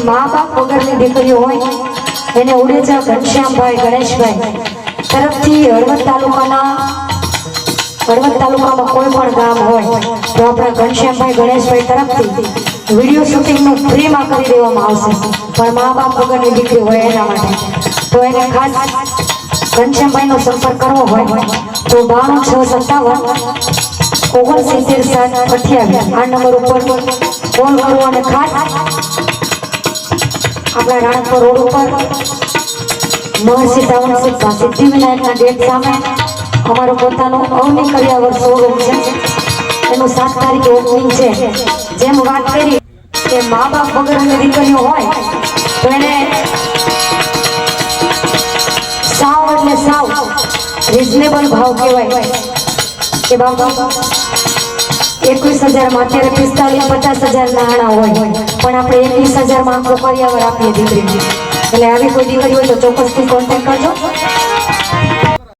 મા બાપ વગરની દીકરીઓ હોય એને ઉડેજા ઘનશ્યામભાઈ ગણેશભાઈ તરફથી હળવદ તાલુકામાં કોઈ પણ ગામ હોય તો આપણા ઘનશ્યામભાઈ ગણેશભાઈ તરફથી વિડીયો શૂટિંગનું ફ્રીમાં કરી દેવામાં આવશે, પણ મા બાપ વગરની દીકરી હોય એના માટે. તો એને ખાસ ઘનશ્યામભાઈનો સંપર્ક કરવો હોય તો 92 657 69 7 28 આ નંબર ઉપર કોલ કરવો. અને ખાસ આપણા રાણકપુર રોડ ઉપર મહર્ષિ ટાઉનશીપ સિદ્ધિવિનાયકના ગેટ સામે અમારો પોતાનો અવની કરિયાવર શોરૂમ છે, એનું 7 તારીખે ઓપનિંગ છે. જેમ વાત કરી કે મા બાપ વગરની દીકરીઓ હોય તો એને સાવ એટલે સાવ રિઝનેબલ ભાવ કહેવાય કે બાપા 21,000 માં અત્યારે 45-50,000 નાણાં હોય, પણ આપણે 21,000 માં આખો કરિયાવર આપીએ દીકરીને. એટલે આવી કોઈ દીકરી હોય તો ચોક્કસથી કોન્ટેક્ટ કરજો.